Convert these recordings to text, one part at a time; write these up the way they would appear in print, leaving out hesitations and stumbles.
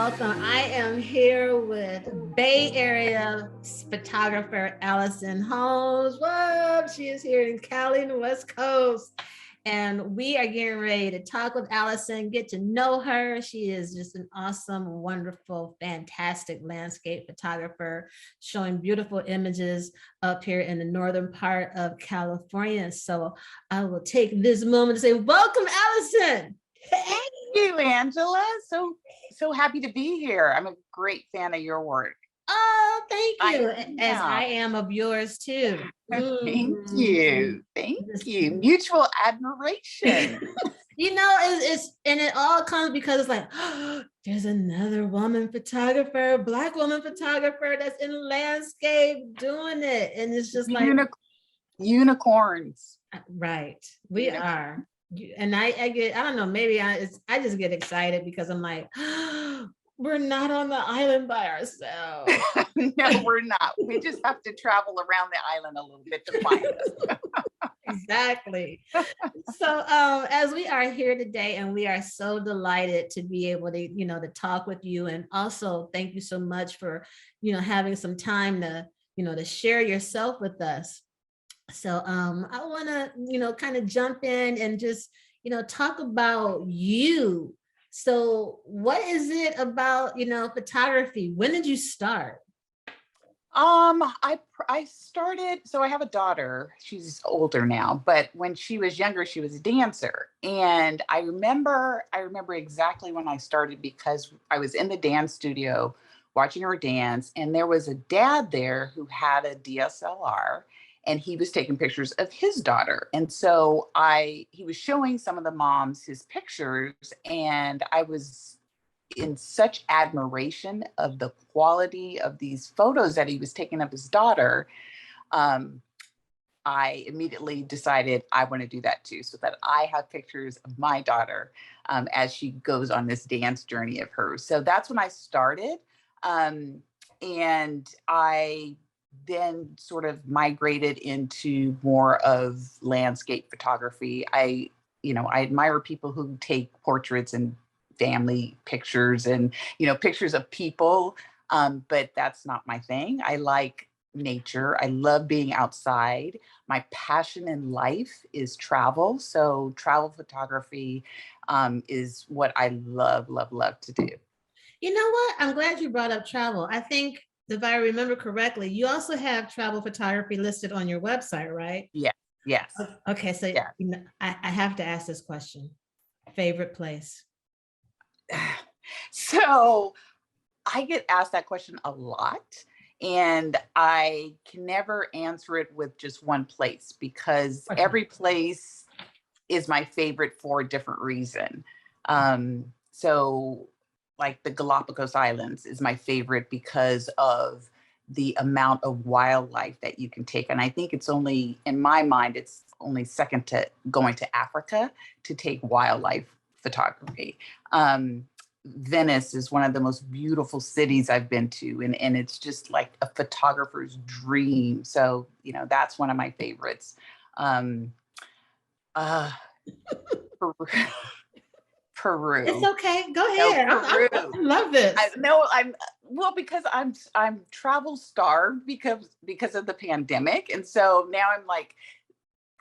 welcome. I am here with Bay Area photographer Alicen Holmes. Whoa, she is here in Cali, in the West Coast. And we are getting ready to talk with Allison, get to know her. She is just an awesome, wonderful, fantastic landscape photographer, showing beautiful images up here in the northern part of California. So I will take this moment to say, welcome, Allison. Thank you, Angela. So happy to be here. I'm a great fan of your work. Oh, thank you. As I am of yours too. Thank you. Thank you. Mutual admiration. You know, and it all comes because it's like, oh, there's another woman photographer, Black woman photographer that's in landscape doing it. And it's just like unicorns. Right. We are. And I get, I don't know, maybe I just get excited because I'm like, oh, we're not on the island by ourselves. No, we're not. We just have to travel around the island a little bit to find us. Exactly. So as we are here today, and we are so delighted to be able to, to talk with you. And also thank you so much for, having some time to, to share yourself with us. So I want to, kind of jump in and just, talk about you. So what is it about, photography? When did you start? I started, so I have a daughter, she's older now, but when she was younger, she was a dancer. And I remember exactly when I started because I was in the dance studio watching her dance, and there was a dad there who had a DSLR, and he was taking pictures of his daughter. And so he was showing some of the moms his pictures, and I was in such admiration of the quality of these photos that he was taking of his daughter. I immediately decided I want to do that too, so that I have pictures of my daughter as she goes on this dance journey of hers. So that's when I started. And I then sort of migrated into more of landscape photography. I admire people who take portraits and family pictures and, pictures of people. But that's not my thing. I like nature. I love being outside. My passion in life is travel. So travel photography is what I love to do. You know what? I'm glad you brought up travel. I think if I remember correctly, you also have travel photography listed on your website, right? Yeah. Yes. Okay. So yeah. I have to ask this question. Favorite place? So I get asked that question a lot, and I can never answer it with just one place because every place is my favorite for a different reason. So like the Galapagos Islands is my favorite because of the amount of wildlife that you can take. And I think it's only, in my mind, it's only second to going to Africa to take wildlife photography. Venice is one of the most beautiful cities I've been to, and it's just like a photographer's dream. So, that's one of my favorites. Peru. It's okay. Go ahead. I love this. Because I'm travel starved because of the pandemic, and so now I'm like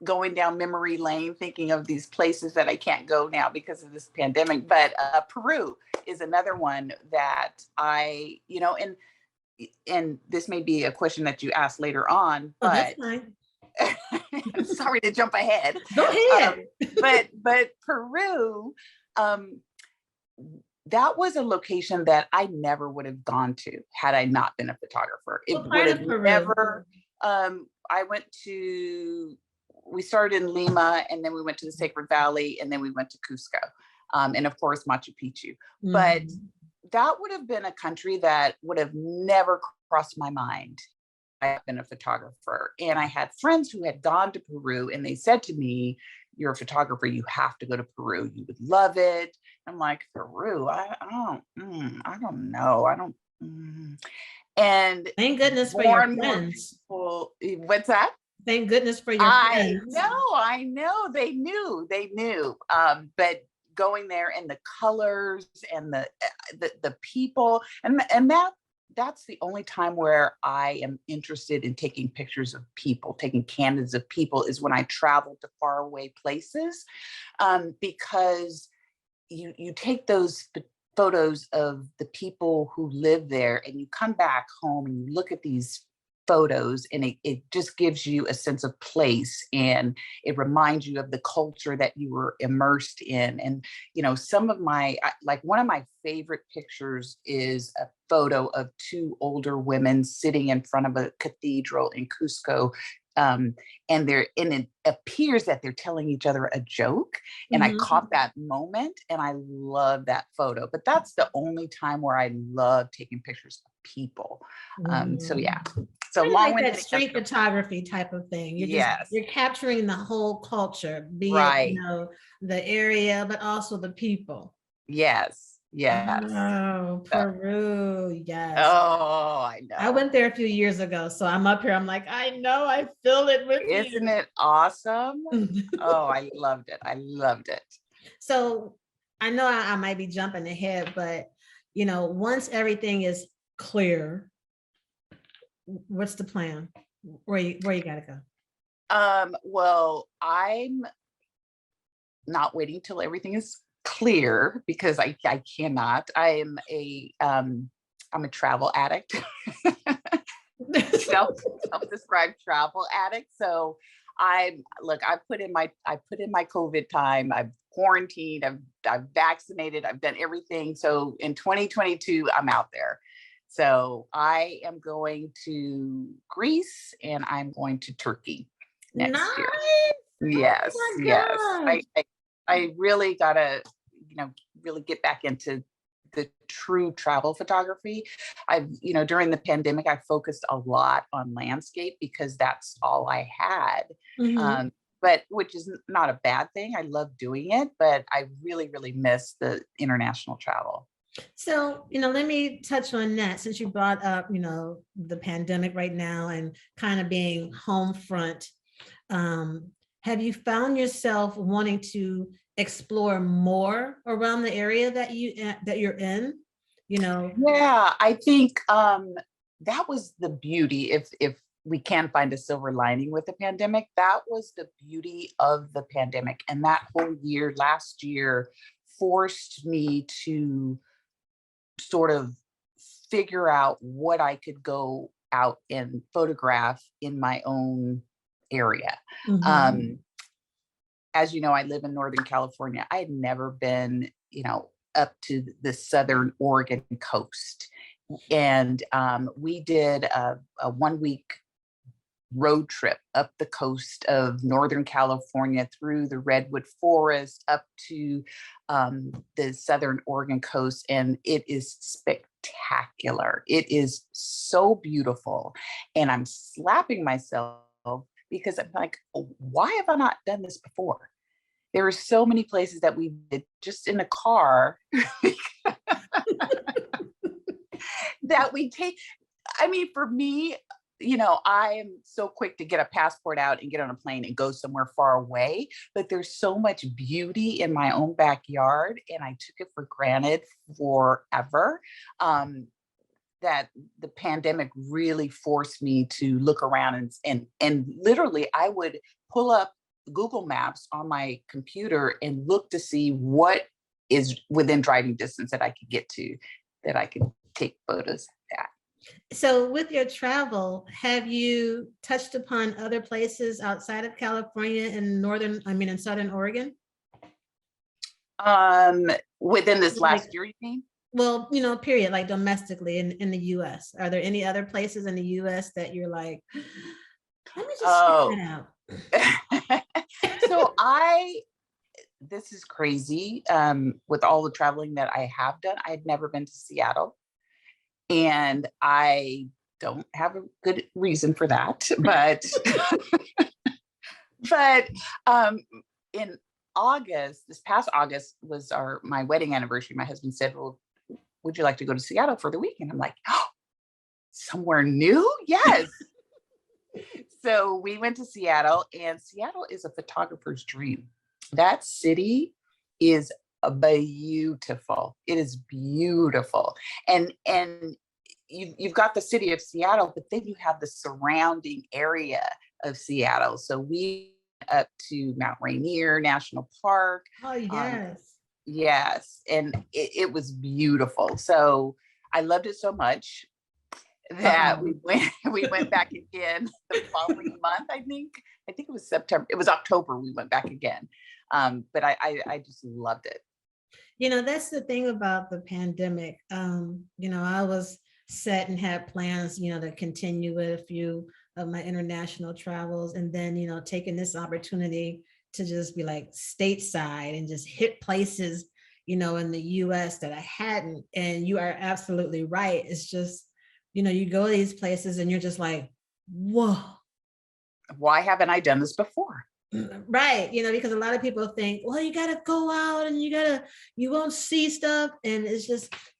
going down memory lane, thinking of these places that I can't go now because of this pandemic. But Peru is another one that I, and this may be a question that you ask later on. But that's fine. Sorry to jump ahead. Go ahead. But Peru. That was a location that I never would have gone to had I not been a photographer. It would have never. We started in Lima, and then we went to the Sacred Valley, and then we went to Cusco, and of course Machu Picchu. Mm-hmm. But that would have been a country that would have never crossed my mind. I've been a photographer, and I had friends who had gone to Peru, and they said to me, "You're a photographer. You have to go to Peru. You would love it." I'm like, Peru? I don't know. And thank goodness for your friends. What's that? Thank goodness for your friends. I know. They knew. But going there, and the colors and the people, and that's the only time where I am interested in taking pictures of people, taking candidates of people, is when I travel to faraway places, because you take those photos of the people who live there, and you come back home and you look at these photos, and it just gives you a sense of place, and it reminds you of the culture that you were immersed in. And some of my, like, one of my favorite pictures is a photo of two older women sitting in front of a cathedral in Cusco, and it appears that they're telling each other a joke, and I caught that moment, and I love that photo. But that's the only time where I love taking pictures of people. So yeah, so Kind of long like that street photography type of thing. You're capturing the whole culture, be it the area, but also the people. Yes. Oh, Peru. Yes. Oh, I know. I went there a few years ago, so I'm up here. I'm like, I know, I feel it with you. Isn't it awesome? Oh, I loved it. So I know I might be jumping ahead, but once everything is clear, what's the plan? Where you gotta go? Well, I'm not waiting till everything is clear, because I cannot. I'm a travel addict. self-described travel addict. So I put in my COVID time. I've quarantined, I've vaccinated, I've done everything. So in 2022, I'm out there. So I am going to Greece, and I'm going to Turkey next year. Yes, yes. I really gotta, really get back into the true travel photography. I've, during the pandemic, I focused a lot on landscape because that's all I had. But which is not a bad thing. I love doing it, but I really, really miss the international travel. So, let me touch on that, since you brought up, the pandemic right now and kind of being home front. Have you found yourself wanting to explore more around the area that you're in? Yeah, I think that was the beauty. If we can find a silver lining with the pandemic, that was the beauty of the pandemic. And that whole year, last year, forced me to sort of figure out what I could go out and photograph in my own area. As you know, I live in Northern California. I had never been, up to the Southern Oregon coast. And we did a 1-week road trip up the coast of Northern California, through the Redwood Forest, up to the Southern Oregon coast. And it is spectacular. It is so beautiful. And I'm slapping myself because I'm like, why have I not done this before? There were so many places that we did just in the car that we take. I mean, for me, I am so quick to get a passport out and get on a plane and go somewhere far away, but there's so much beauty in my own backyard, and I took it for granted forever. That the pandemic really forced me to look around, and literally I would pull up Google Maps on my computer and look to see what is within driving distance that I could get to, that I could take photos at. So with your travel, have you touched upon other places outside of California in Southern Oregon? Within this last year, you mean? Well, period, like domestically in the US. Are there any other places in the US that you're like, let me just check that out? So this is crazy. With all the traveling that I have done, I'd never been to Seattle. And I don't have a good reason for that, but in August, this past August was my wedding anniversary. My husband said, well, would you like to go to Seattle for the weekend? I'm like, oh, somewhere new? Yes. So we went to Seattle, and Seattle is a photographer's dream. That city is beautiful. It is beautiful. And you've got the city of Seattle, but then you have the surrounding area of Seattle. So we went up to Mount Rainier National Park. Oh, yes. Yes. And it was beautiful. So I loved it so much that we went back again the following month. I think it was September. It was October. We went back again. But I just loved it. That's the thing about the pandemic. I was set and had plans, to continue with a few of my international travels, and then, taking this opportunity to just be like stateside and just hit places, in the US that I hadn't. And you are absolutely right. It's just, you go to these places and you're just like, whoa. Why haven't I done this before? Right. Because a lot of people think, well, you got to go out and you won't see stuff. And it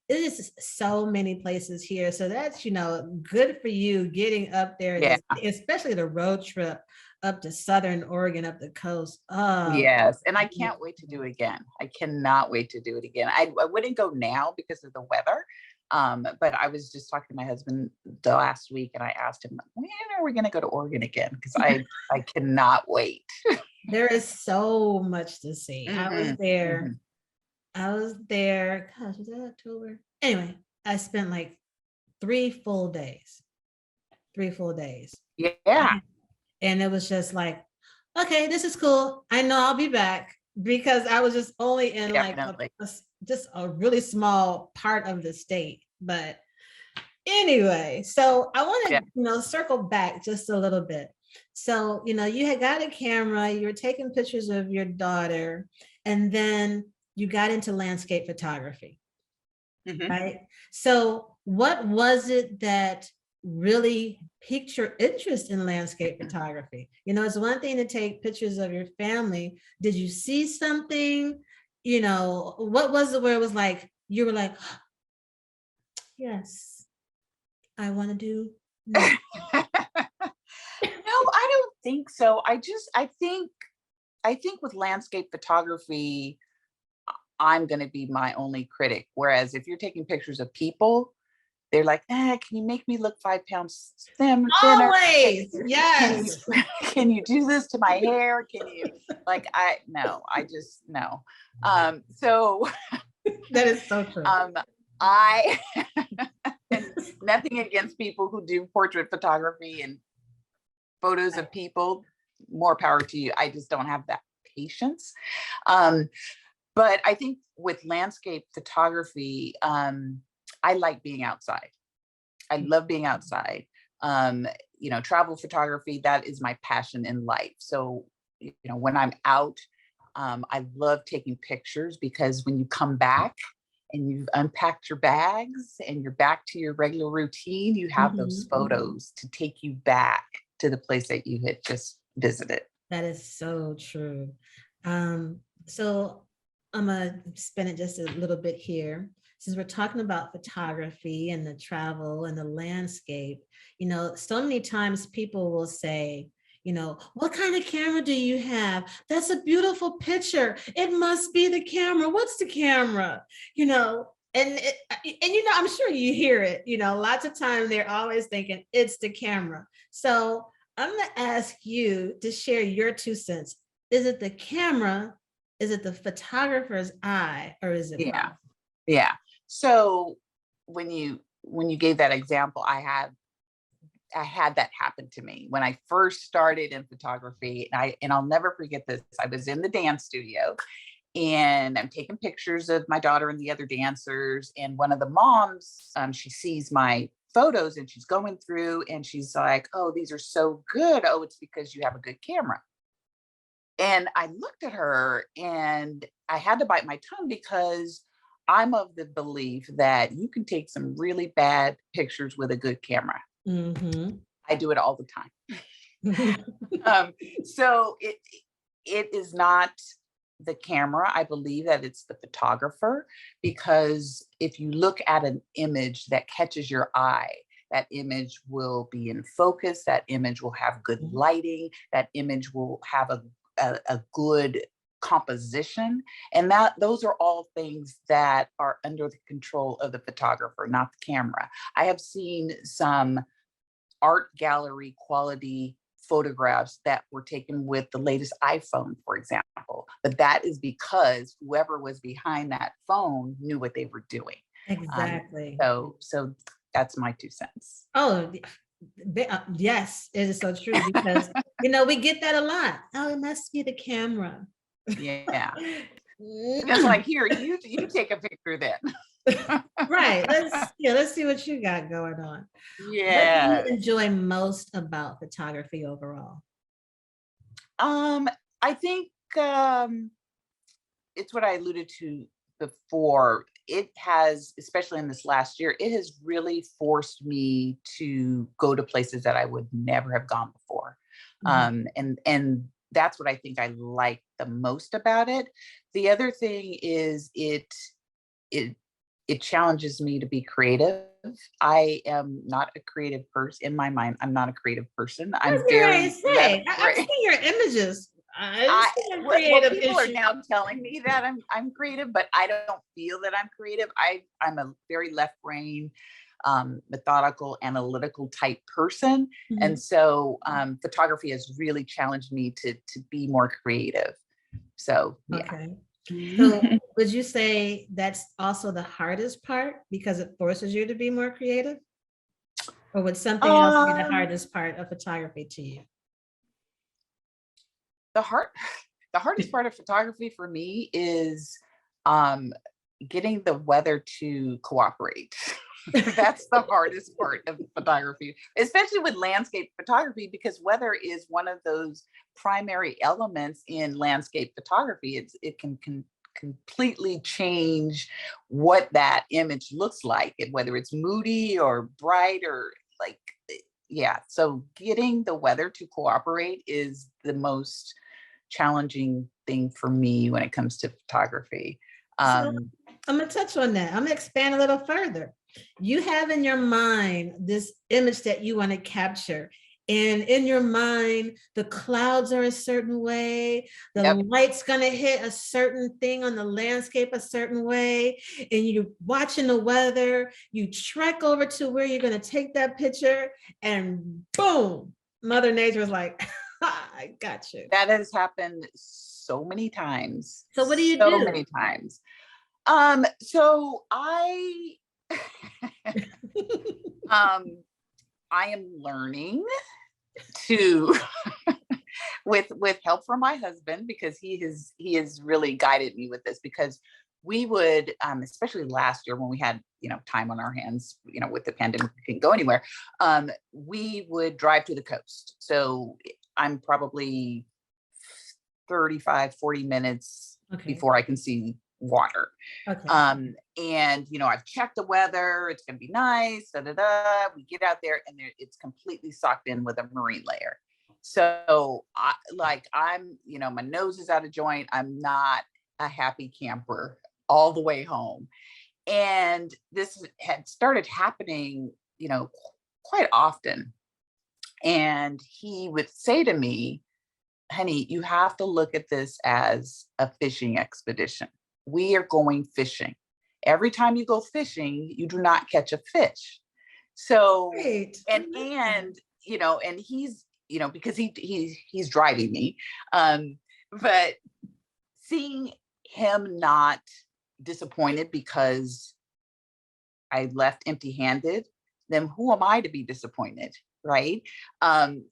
is so many places here. So that's, good for you getting up there, Yeah. Especially the road trip up to Southern Oregon, up the coast. Yes. And I can't wait to do it again. I cannot wait to do it again. I wouldn't go now because of the weather. But I was just talking to my husband the last week and I asked him, when are we going to go to Oregon again? Because I cannot wait. There is so much to see. Mm-hmm. I was there. Gosh, was that October? Anyway, I spent like 3 full days. Yeah. And it was just like, okay, this is cool. I know I'll be back, because I was just only in Definitely. like just a really small part of the state. But anyway, so I want to, circle back just a little bit. So, you had got a camera, you were taking pictures of your daughter, and then you got into landscape photography, right? So what was it that really piqued your interest in landscape photography? It's one thing to take pictures of your family. Did you see something? What was it where it was like, you were like, yes, I want to do that. No, I don't think so. I think with landscape photography, I'm going to be my only critic. Whereas if you're taking pictures of people, they're like, can you make me look 5 pounds thinner? Always, yes. Can you do this to my hair? Can you no. So that is so true. I and nothing against people who do portrait photography and photos of people, more power to you. I just don't have that patience. But I think with landscape photography, I like being outside. I love being outside. Travel photography, that is my passion in life. So, when I'm out, I love taking pictures, because when you come back and you've unpacked your bags and you're back to your regular routine, you have those photos to take you back to the place that you had just visited. That is so true. So I'm gonna spin it just a little bit here. Since we're talking about photography and the travel and the landscape, so many times people will say, what kind of camera do you have? That's a beautiful picture. It must be the camera. What's the camera? And I'm sure you hear it, lots of times they're always thinking it's the camera. So I'm going to ask you to share your 2 cents. Is it the camera? Is it the photographer's eye, or is it both? Yeah. So when you gave that example, I had that happen to me when I first started in photography. And I'll never forget this. I was in the dance studio and I'm taking pictures of my daughter and the other dancers. And one of the moms, she sees my photos and she's going through and she's like, oh, these are so good. Oh, it's because you have a good camera. And I looked at her and I had to bite my tongue, because I'm of the belief that you can take some really bad pictures with a good camera. I do it all the time. So it is not the camera. I believe that it's the photographer, because if you look at an image that catches your eye, that image will be in focus. That image will have good lighting. That image will have a good composition, and those are all things that are under the control of the photographer, not the camera. I have seen some art gallery quality photographs that were taken with the latest iPhone, for example, but that is because whoever was behind that phone knew what they were doing. Exactly. So that's my 2 cents. Oh, yes, it is so true because we get that a lot. Oh, it must be the camera. Yeah. It's like, here, you take a picture then. Right. Let's see what you got going on. What do you Yeah. enjoy most about photography overall? I think it's what I alluded to before. It has, especially in this last year, it has really forced me to go to places that I would never have gone before. And that's what I think I like the most about it. The other thing is it challenges me to be creative. I am not a creative person in my mind. I'm not a creative person. I'm very say. I've seen your images. I've seen your creative people are issues. now telling me that I'm creative, but I don't feel that I'm creative. I'm a very left brain, methodical, analytical type person, and so photography has really challenged me to be more creative. So yeah. Okay. So would you say that's also the hardest part because it forces you to be more creative? Or would something else be the hardest part of photography to you? The hardest part of photography for me is getting the weather to cooperate. That's the hardest part of photography, especially with landscape photography, because weather is one of those primary elements in landscape photography. It can completely change what that image looks like, whether it's moody or bright or like, yeah. So getting the weather to cooperate is the most challenging thing for me when it comes to photography. So I'm going to touch on that. I'm going to expand a little further. You have in your mind this image that you want to capture. And in your mind, the clouds are a certain way, the light's going to hit a certain thing on the landscape a certain way, and you're watching the weather, you trek over to where you're going to take that picture, and boom, Mother Nature was like, I got you. That has happened so many times. So what do you do? So many times. So I I am learning to with help from my husband, because he has really guided me with this, because we would especially last year when we had time on our hands, with the pandemic, we couldn't go anywhere, we would drive to the coast. So I'm probably 35-40 minutes before I can see water. And I've checked the weather, it's going to be nice, we get out there and it's completely socked in with a marine layer. So I'm my nose is out of joint. I'm not a happy camper all the way home. And this had started happening quite often. And he would say to me, honey, you have to look at this as a fishing expedition. We are going fishing. Every time you go fishing, you do not catch a fish. So, and he's, because he's driving me, but seeing him not disappointed because I left empty-handed, then who am I to be disappointed? Right.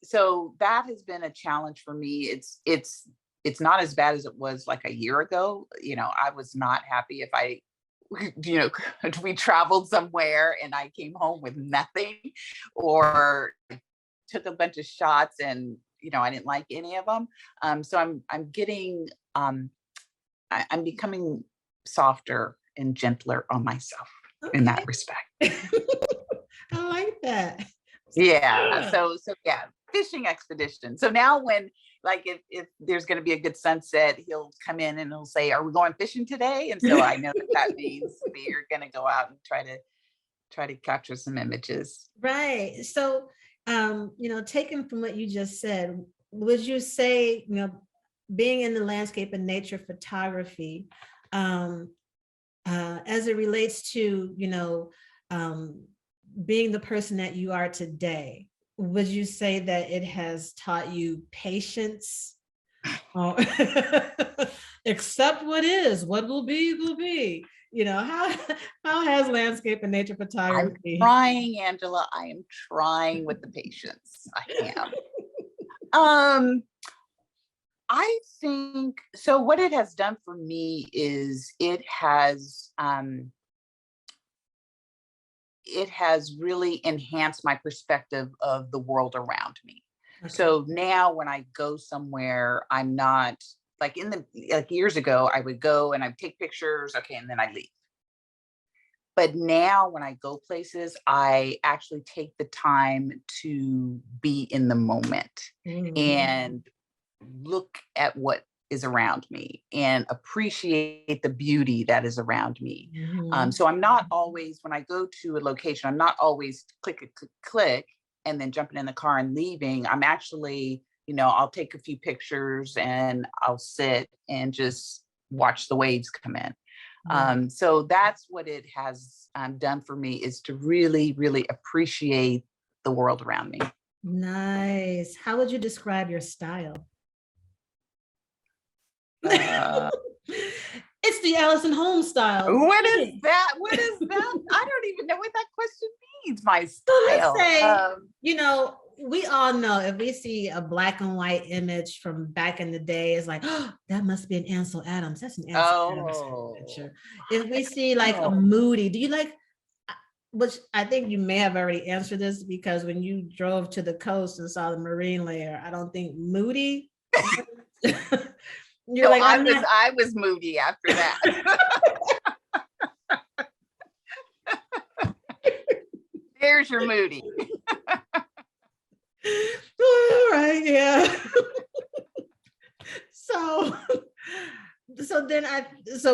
So that has been a challenge for me. It's not as bad as it was like a year ago. I was not happy if we traveled somewhere and I came home with nothing, or took a bunch of shots and, I didn't like any of them. So I'm getting, I'm becoming softer and gentler on myself in that respect. I like that. Yeah. So yeah, fishing expedition. So now when, if there's going to be a good sunset, he'll come in and he'll say, are we going fishing today? And so I know that means we're going to go out and try to capture some images. Right. So, taken from what you just said, would you say, being in the landscape and nature photography, as it relates to, being the person that you are today, would you say that it has taught you patience? Oh, accept what is, what will be, will be. How has landscape and nature I'm photography? trying, Angela. I am trying with the patience. I am. I think so. What it has done for me is it has really enhanced my perspective of the world around me. Okay. So now when I go somewhere, I'm not like years ago, I would go and I'd take pictures, okay, and then I leave. But now when I go places, I actually take the time to be in the moment and look at what is around me and appreciate the beauty that is around me. So I'm not always, when I go to a location, I'm not always click, and then jumping in the car and leaving. I'm actually, I'll take a few pictures and I'll sit and just watch the waves come in. So that's what it has done for me, is to really, really appreciate the world around me. Nice. How would you describe your style? It's the Alicen Holmes style. What is that? What is that? I don't even know what that question means. My style. Let's say, we all know if we see a black and white image from back in the day, it's like, oh, that must be an Ansel Adams. That's an Ansel Adams picture. If we see like a Moody, do you like, which I think you may have already answered this, because when you drove to the coast and saw the marine layer, I don't think Moody. You're like, I was moody after that. There's your Moody. All right, yeah. So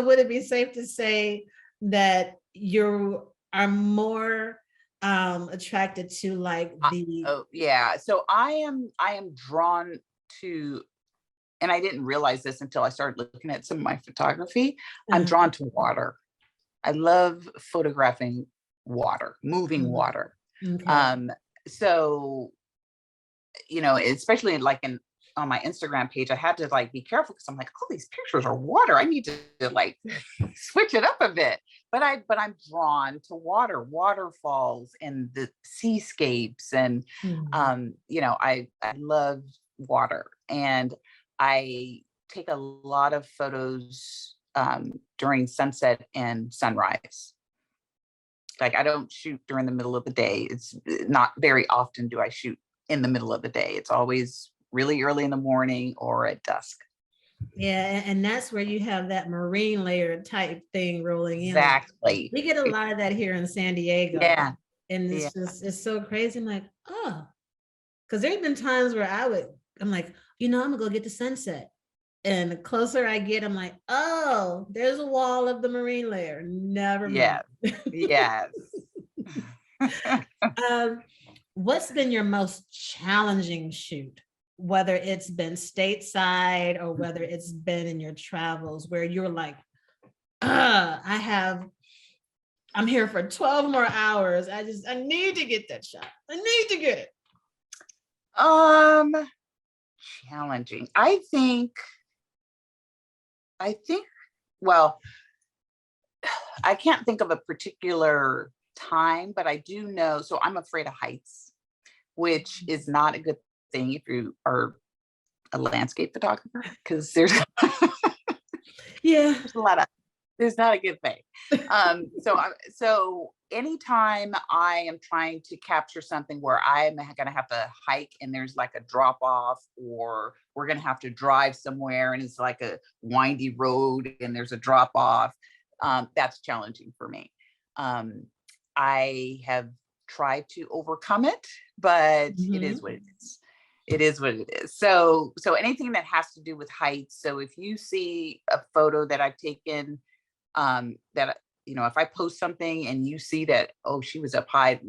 would it be safe to say that you are more attracted to like the yeah. So I am drawn to, and I didn't realize this until I started looking at some of my photography. I'm drawn to water. I love photographing water, moving water. Okay. So, especially like on my Instagram page, I had to like be careful, because I'm like, oh, these pictures are water. I need to like switch it up a bit. But I'm drawn to water, waterfalls and the seascapes. And, I love water. And I take a lot of photos during sunset and sunrise. Like, I don't shoot during the middle of the day. It's not very often do I shoot in the middle of the day. It's always really early in the morning or at dusk. Yeah, and that's where you have that marine layer type thing rolling in. Exactly. We get a lot of that here in San Diego. Yeah. And it's just, it's so crazy. I'm like, oh, because there's been times where I'm like, I'm gonna go get the sunset. And the closer I get, I'm like, oh, there's a wall of the marine layer. Never mind. Yes. What's been your most challenging shoot? Whether it's been stateside or whether it's been in your travels, where you're like, I'm here for 12 more hours. I need to get that shot. I need to get it. Challenging. I think, well, I can't think of a particular time, but I do know, so I'm afraid of heights, which is not a good thing if you are a landscape photographer, because there's there's not a good thing. So anytime I am trying to capture something where I'm gonna have to hike and there's like a drop off, or we're gonna have to drive somewhere and it's like a windy road and there's a drop off, that's challenging for me. I have tried to overcome it, but it is what it is. It is what it is. So anything that has to do with heights. So if you see a photo that I've taken, that, if I post something and you see that, oh, she was up high,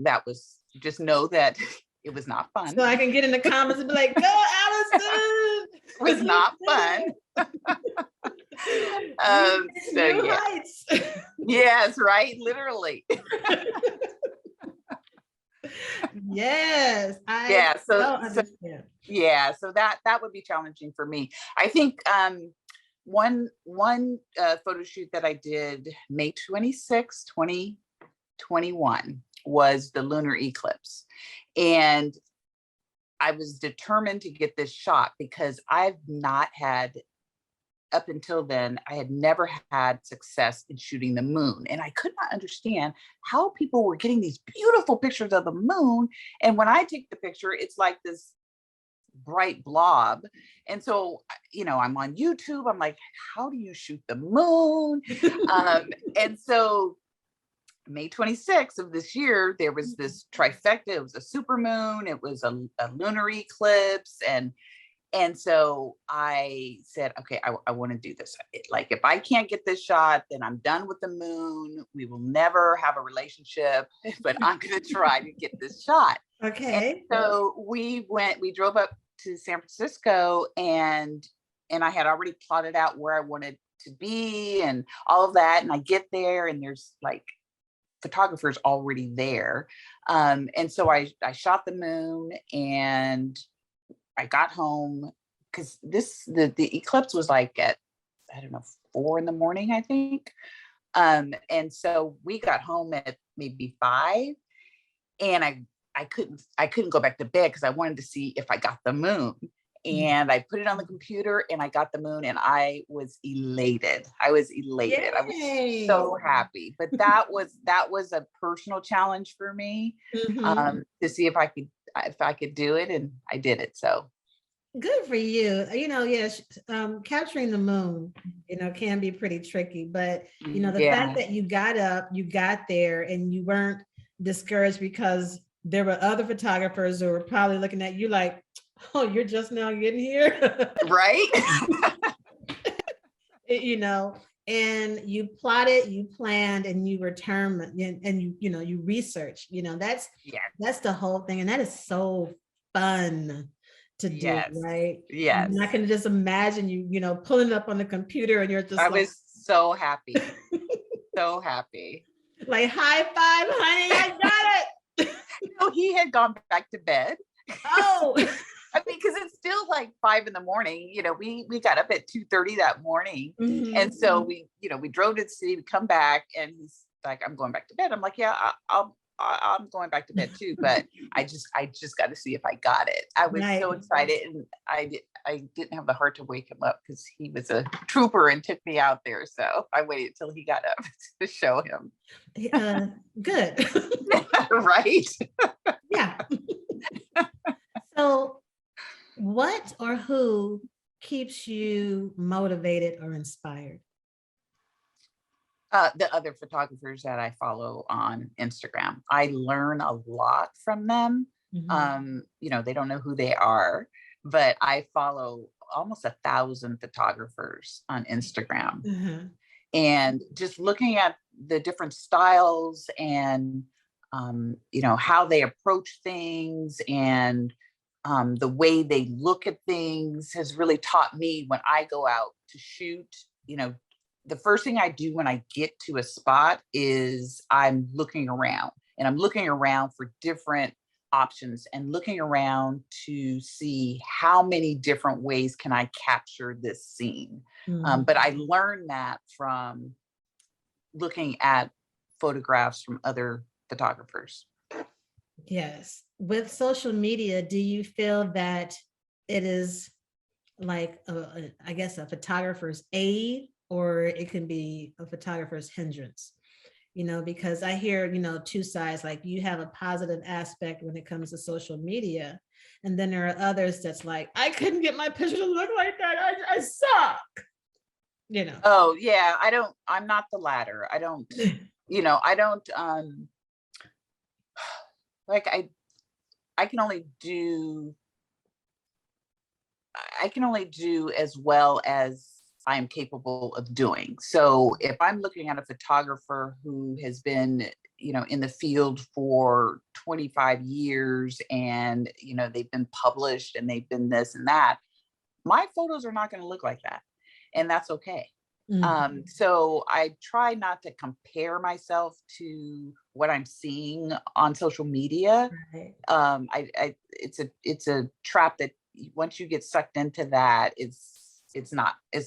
just know that it was not fun. So I can get in the comments and be like, go Allison. was not fun. So yeah. Heights. Yes, right. Literally. Yes, I Yeah. So understand. yeah, so that would be challenging for me. I think one photo shoot that I did May 26, 2021 was the lunar eclipse. And I was determined to get this shot because I've not had, up until then, I had never had success in shooting the moon. And I could not understand how people were getting these beautiful pictures of the moon. And when I take the picture, it's like this bright blob. And so, I'm on YouTube. I'm like, how do you shoot the moon? And so May 26th of this year, there was this trifecta. It was a super moon, it was a lunar eclipse, and so I said, okay, I want to do this. Like, if I can't get this shot, then I'm done with the moon. We will never have a relationship, but I'm going to try to get this shot. Okay. And so we drove up to San Francisco, and I had already plotted out where I wanted to be and all of that. And I get there, and there's like photographers already there. And so I shot the moon, and I got home because the eclipse was like at, I don't know, 4 a.m, I think. And so we got home at maybe 5, and I couldn't go back to bed because I wanted to see if I got the moon. And I put it on the computer, and I got the moon, and I was elated. Yay. I was so happy. But that was a personal challenge for me, to see if I could do it, and I did it. So good for you. Yes, capturing the moon, can be pretty tricky, but the fact that you got up, you got there, and you weren't discouraged because there were other photographers who were probably looking at you like, oh, you're just now getting here. Right. And you plotted, you planned, and you were determined, and you researched, that's the whole thing. And that is so fun to do, right? Yes. And I can just imagine you, pulling it up on the computer, and you're just I was so happy. So happy. Like, high five, honey, I got it. He had gone back to bed. Oh. I mean, because it's still like 5 a.m. We got up at 2:30 that morning. Mm-hmm. And so we drove to the city, we come back, and he's like, I'm going back to bed. I'm like, yeah, I'm going back to bed too, but I just got to see if I got it. I was so excited, and I didn't have the heart to wake him up because he was a trooper and took me out there. So I waited till he got up to show him. Good. Right? Yeah. So what or who keeps you motivated or inspired? The other photographers that I follow on Instagram. I learn a lot from them. Mm-hmm. They don't know who they are, but I follow almost 1,000 photographers on Instagram. Mm-hmm. And just looking at the different styles and, how they approach things, and the way they look at things has really taught me when I go out to shoot. The first thing I do when I get to a spot is I'm looking around, and I'm looking around for different options, and looking around to see how many different ways can I capture this scene. Mm-hmm. But I learned that from looking at photographs from other photographers. Yes. With social media, do you feel that it is like, I guess, a photographer's aid, or it can be a photographer's hindrance? Because I hear, two sides. Like, you have a positive aspect when it comes to social media, and then there are others that's like, I couldn't get my picture to look like that. I suck. Oh yeah, I'm not the latter. I don't, I don't, like I can only do as well as I'm capable of doing. So if I'm looking at a photographer who has been, in the field for 25 years, and, they've been published, and they've been this and that, my photos are not going to look like that. And that's okay. Mhm. So I try not to compare myself to what I'm seeing on social media. Right. It's a trap that once you get sucked into that, it's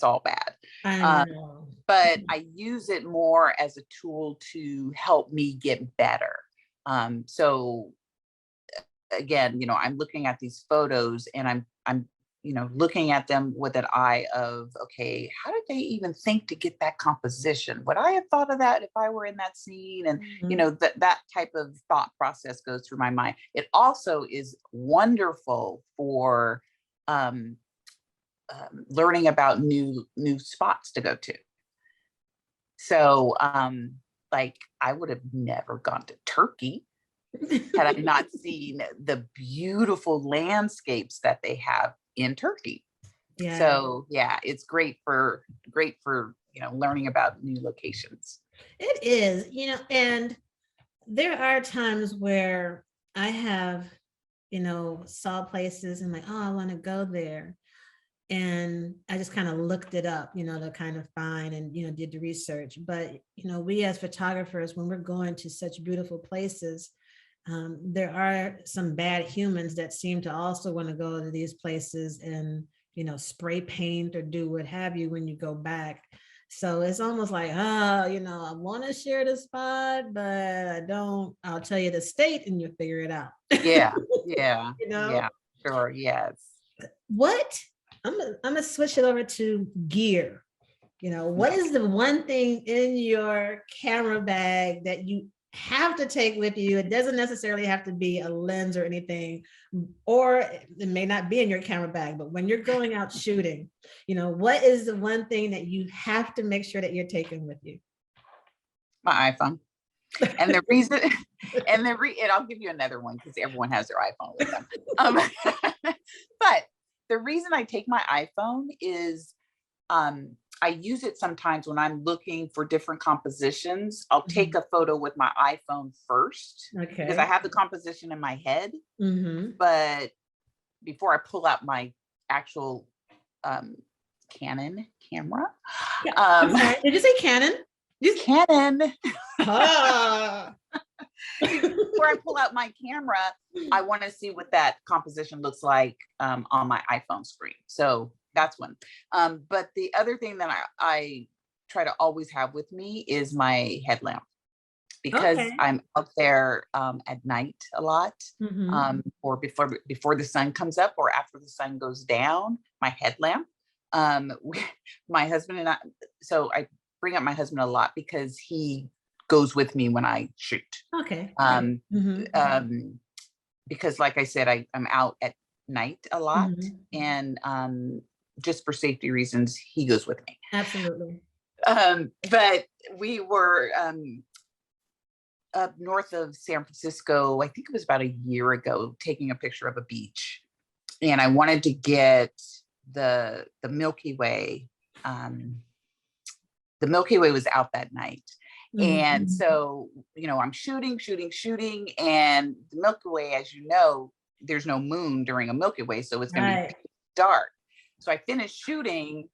all bad. I Um, know. but I use it more as a tool to help me get better. So again, I'm looking at these photos and I'm looking at them with an eye of, okay, how did they even think to get that composition? Would I have thought of that if I were in that scene? And Mhm. that type of thought process goes through my mind. It also is wonderful for um, learning about new spots to go to. So like I would have never gone to Turkey had I not seen the beautiful landscapes that they have in Turkey. Yeah, So yeah, it's great for learning about new locations. it is, and there are times where I have, saw places and like, oh, I want to go there. And I just kind of looked it up, to kind of find and, did the research. But, we as photographers, when we're going to such beautiful places, there are some bad humans that seem to also want to go to these places and, spray paint or do what have you when you go back. So it's almost like, I want to share the spot, but I don't. I'll tell you the state and you'll figure it out. Yeah, yeah, you know, yeah, sure, yes. what I'm gonna switch it over to gear. What Okay. is the one thing in your camera bag that you have to take with you? It doesn't necessarily have to be a lens or anything, or it may not be in your camera bag, but when you're going out shooting, what is the one thing that you have to make sure that you're taking with you? My iPhone. And the reason, and I'll give you another one because everyone has their iPhone with them. But the reason I take my iPhone is I use it sometimes when I'm looking for different compositions. I'll take a photo with my iPhone first because I Okay. have the composition in my head. Mm-hmm. But before I pull out my actual um, Canon camera, Yeah. I'm um, sorry. Did you say Canon? Canon, Ah. before I pull out my camera, I want to see what that composition looks like on my iPhone screen. So that's one. But the other thing that I try to always have with me is my headlamp because Okay. I'm up there at night a lot, Mm-hmm. or before the sun comes up or after the sun goes down. My headlamp. My husband and I. So I bring up my husband a lot because he goes with me when I shoot. Okay. Um, Mm-hmm. because, like I said, I'm out at night a lot, Mm-hmm. and just for safety reasons, he goes with me. Absolutely. But we were up north of San Francisco, I think it was about a year ago, taking a picture of a beach. And I wanted to get the Milky Way. The Milky Way was out that night. And Mm-hmm. so, I'm shooting, and the Milky Way, as you know, there's no moon during a Milky Way, so it's going to be Right. dark. So I finished shooting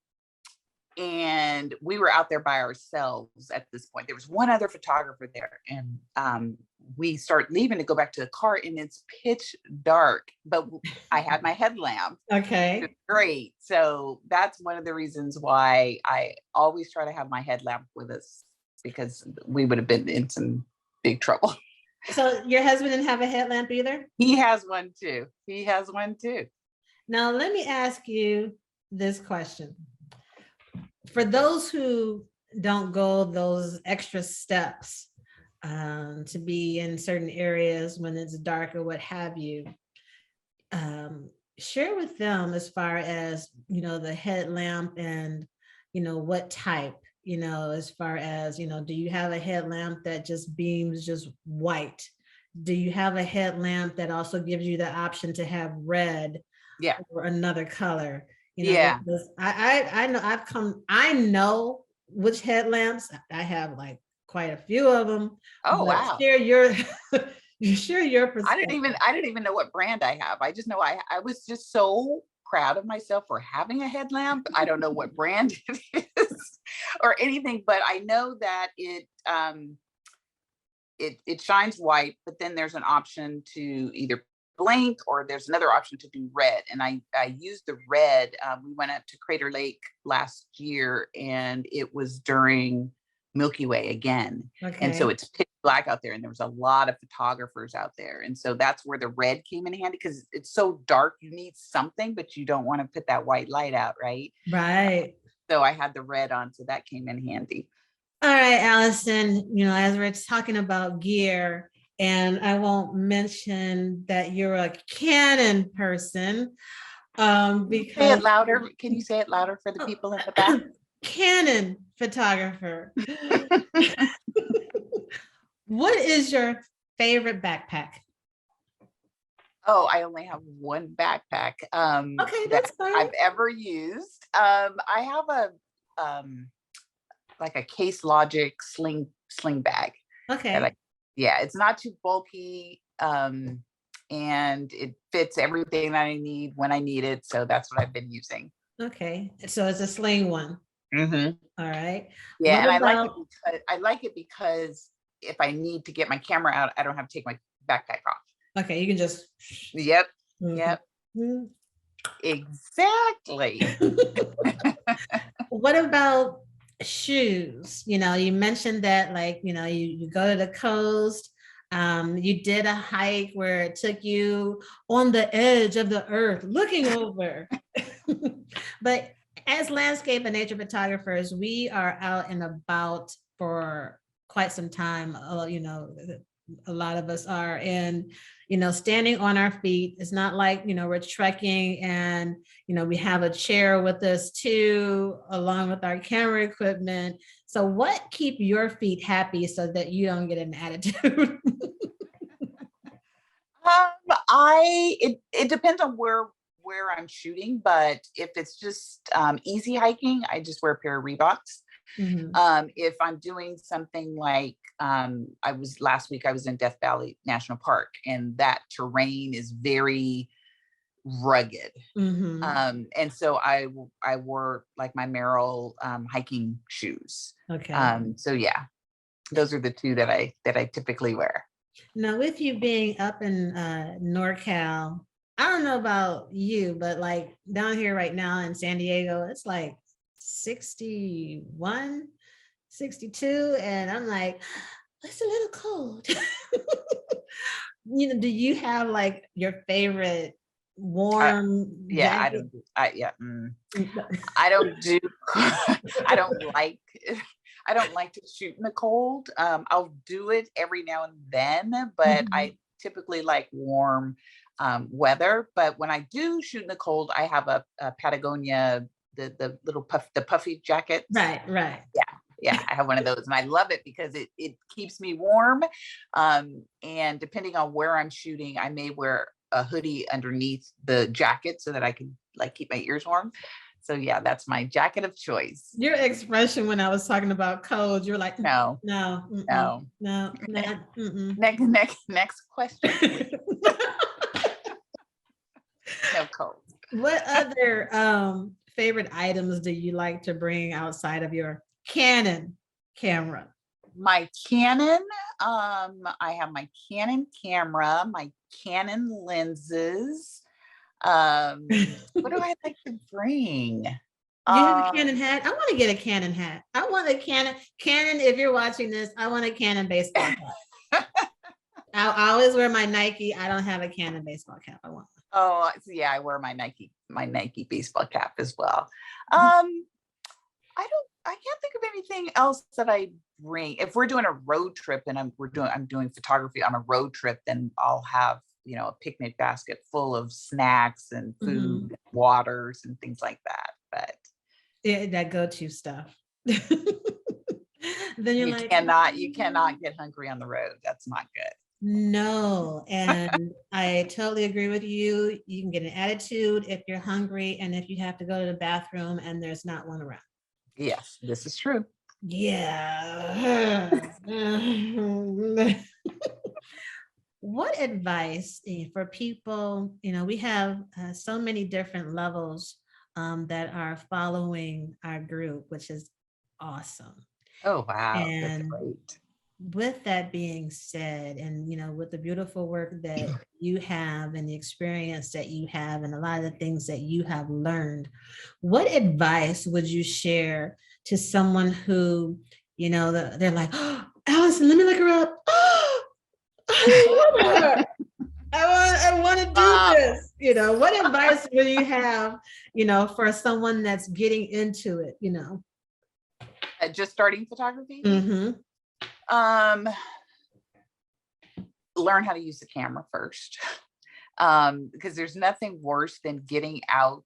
and we were out there by ourselves at this point. There was one other photographer there, and we start leaving to go back to the car, and it's pitch dark, but I had my headlamp. Okay. Great. So that's one of the reasons why I always try to have my headlamp with us, because we would have been in some big trouble. So your husband didn't have a headlamp either? He has one too. Now let me ask you this question. For those who don't go those extra steps to be in certain areas when it's dark or what have you, share with them as far as the headlamp and what type, as far as do you have a headlamp that just beams just white? Do you have a headlamp that also gives you the option to have red Yeah. or another color? Yeah. I know I know which headlamps. I have like quite a few of them. Oh, But wow. share your share your I perspective. didn't even know what brand I have. I just know I was just so proud of myself for having a headlamp. I don't know what brand it is or anything, but I know that it shines white, but then there's an option to either blink, or there's another option to do red. And I used the red. We went up to Crater Lake last year, and it was during Milky Way again. Okay. And so it's pitch black out there, and there was a lot of photographers out there. And so that's where the red came in handy, because it's so dark, you need something, but you don't want to put that white light out, right? Right. So I had the red on, so that came in handy. All right, Allison, as we're talking about gear, and I won't mention that you're a Canon person, because say it louder. Can you say it louder for the people in the back? Canon photographer. What is your favorite backpack? Oh, I only have one backpack Okay, that's fine. I've ever used. I have a like a Case Logic sling bag. Okay. It's not too bulky, and it fits everything that I need when I need it. So that's what I've been using. Okay, so it's a sling one. Mm-hmm. All right. Yeah, and I like it because if I need to get my camera out, I don't have to take my backpack off. Okay, you can just. Yep. Mm-hmm. Yep. Mm-hmm. Exactly. What about shoes? You mentioned that, like, you go to the coast. You did a hike where it took you on the edge of the earth looking over. But as landscape and nature photographers, we are out and about for quite some time. A lot of us are, and standing on our feet. It's not like we're trekking and we have a chair with us too, along with our camera equipment. So what keep your feet happy so that you don't get an attitude? It depends on where I'm shooting, but if it's just easy hiking, I just wear a pair of Reeboks. Mm-hmm. If I'm doing something like last week I was in Death Valley National Park, and that terrain is very rugged. Mm-hmm. And so I wore like my Merrell hiking shoes. Okay. So yeah, those are the two that I typically wear. Now, with you being up in NorCal, I don't know about you, but like down here right now in San Diego, it's like 61, 62. And I'm like, it's a little cold. Do you have like your favorite warm jacket? I don't do I don't like to shoot in the cold. I'll do it every now and then, but mm-hmm. I typically like warm weather. But when I do shoot in the cold, I have a Patagonia, the little puffy jacket. Right. Yeah, I have one of those, and I love it because it keeps me warm. And depending on where I'm shooting, I may wear a hoodie underneath the jacket so that I can like keep my ears warm. So yeah, that's my jacket of choice. Your expression when I was talking about cold, you're like, no. Next question. No cold. What other favorite items do you like to bring outside of your Canon camera? My Canon, I have my Canon camera, my Canon lenses. What do I like to bring? You have a Canon hat? I want to get a Canon hat. I want a Canon, if you're watching this, I want a Canon baseball cap. I always wear my Nike. I don't have a Canon baseball cap. I want one. Oh, yeah, I wear my Nike baseball cap as well. I can't think of anything else that I bring. If we're doing a road trip and I'm doing photography on a road trip, then I'll have, a picnic basket full of snacks and food, mm-hmm. waters and things like that. But yeah, that go-to stuff. Then you cannot get hungry on the road. That's not good. No, and I totally agree with you. You can get an attitude if you're hungry and if you have to go to the bathroom and there's not one around. Yes, this is true. Yeah. What advice for people, we have so many different levels that are following our group, which is awesome. Oh, wow. That's And great. with that being said, and with the beautiful work that you have and the experience that you have and a lot of the things that you have learned, what advice would you share to someone who, they're like, oh, Allison, let me look her up. Oh, I love her. I want to do this. What advice would you have, for someone that's getting into it, Just starting photography? Mm-hmm. Learn how to use the camera first. Because there's nothing worse than getting out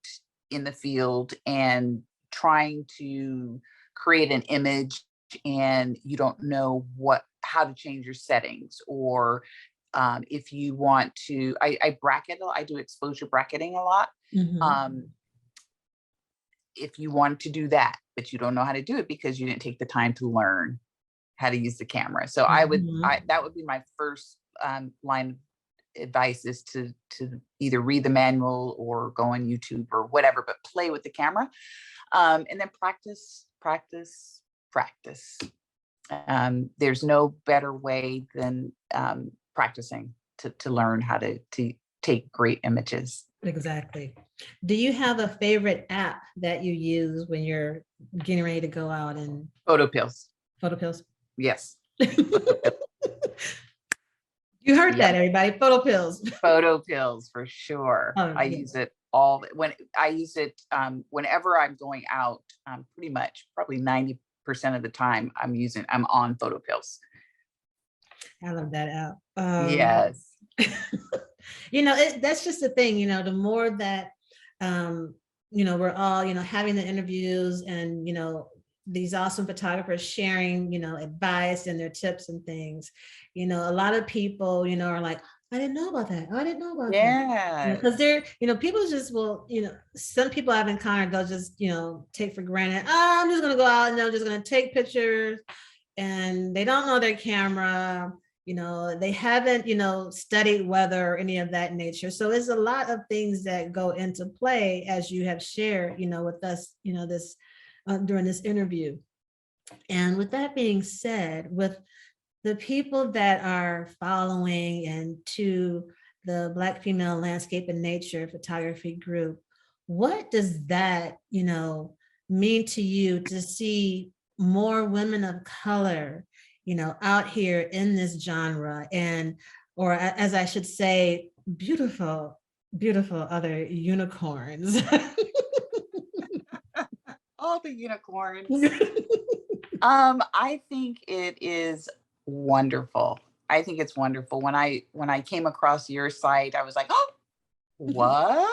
in the field and trying to create an image and you don't know how to change your settings, or if you want to, I bracket, I do exposure bracketing a lot. Mm-hmm. If you want to do that, but you don't know how to do it because you didn't take the time to learn how to use the camera. So Mm-hmm. that would be my first line of advice, is to either read the manual or go on YouTube or whatever, but play with the camera. And then practice. There's no better way than practicing to learn how to take great images. Exactly. Do you have a favorite app that you use when you're getting ready to go out and Photo pills? Yes. Yes. You heard that, everybody. Photo pills for sure. Oh, I use it whenever I'm going out. Pretty much, probably 90% of the time, I'm on photo pills. I love that app. Yes. That's just the thing. The more that we're all having the interviews and these awesome photographers sharing advice and their tips and things, a lot of people are like, I didn't know about that. I didn't know about that. Yeah. Because they're people just will some people I've encountered, they'll just take for granted, I'm just gonna go out and I'm just gonna take pictures, and they don't know their camera. They haven't studied weather or any of that nature. So there's a lot of things that go into play, as you have shared with us this during this interview. And with that being said, with the people that are following and to the Black Female Landscape and Nature Photography Group, what does that mean to you to see more women of color out here in this genre, and or as I should say, beautiful other unicorns? All the unicorns. I think it is wonderful. I think it's wonderful. When I came across your site, I was like, oh, what?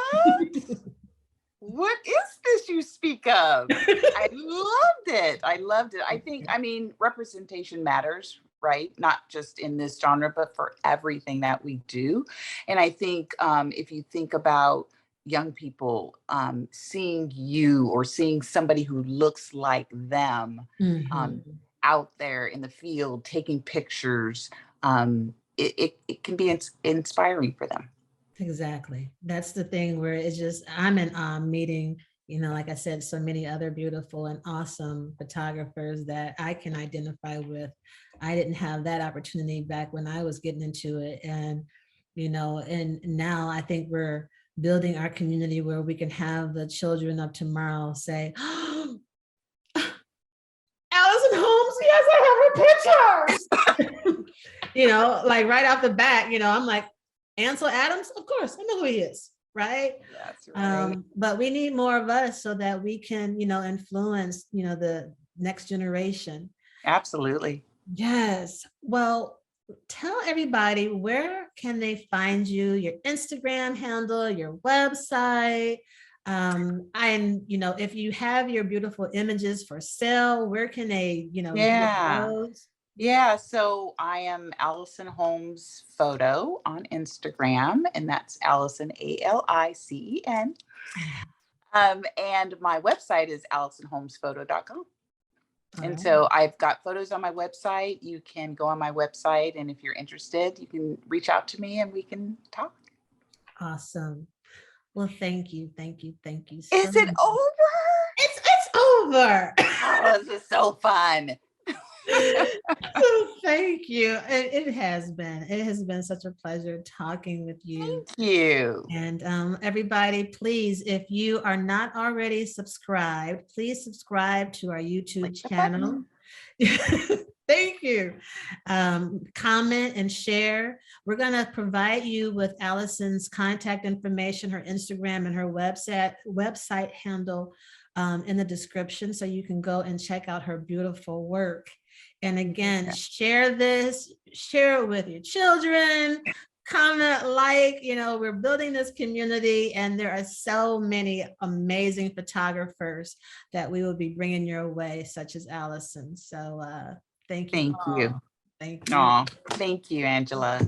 What is this you speak of? I loved it. I mean, representation matters, right? Not just in this genre, but for everything that we do. And I think if you think about young people seeing you or seeing somebody who looks like them out there in the field taking pictures, it can be inspiring for them. Exactly. That's the thing where it's just, I'm in meeting, like I said, so many other beautiful and awesome photographers that I can identify with. I didn't have that opportunity back when I was getting into it. And, and now I think we're building our community where we can have the children of tomorrow say, oh, Alicen Holmes, yes, I have her pictures. Like right off the bat, I'm like, Ansel Adams, of course, I know who he is, right? That's right. But we need more of us so that we can, influence, the next generation. Absolutely. Yes. Well, tell everybody, where can they find you, your Instagram handle, your website, and if you have your beautiful images for sale, where can they get those? Yeah, so I am Alicen Holmes Photo on Instagram, and that's Allison, Alicen. And my website is AlicenHolmesPhoto.com. And right. so I've got photos on my website. You can go on my website, and if you're interested, you can reach out to me and we can talk. Awesome. Well, thank you, thank you, thank you so Is it much. over? It's over. Oh, this is so fun. So thank you. It has been. It has been such a pleasure talking with you. Thank you. And everybody, please, if you are not already subscribed, please subscribe to our YouTube Click the channel. button. Thank you. Comment and share. We're going to provide you with Allison's contact information, her Instagram and her website handle in the description, so you can go and check out her beautiful work. And again, share this, share it with your children, comment, like, we're building this community, and there are so many amazing photographers that we will be bringing your way, such as Allison. So thank you. Thank you. Thank you. Oh, thank you, Angela.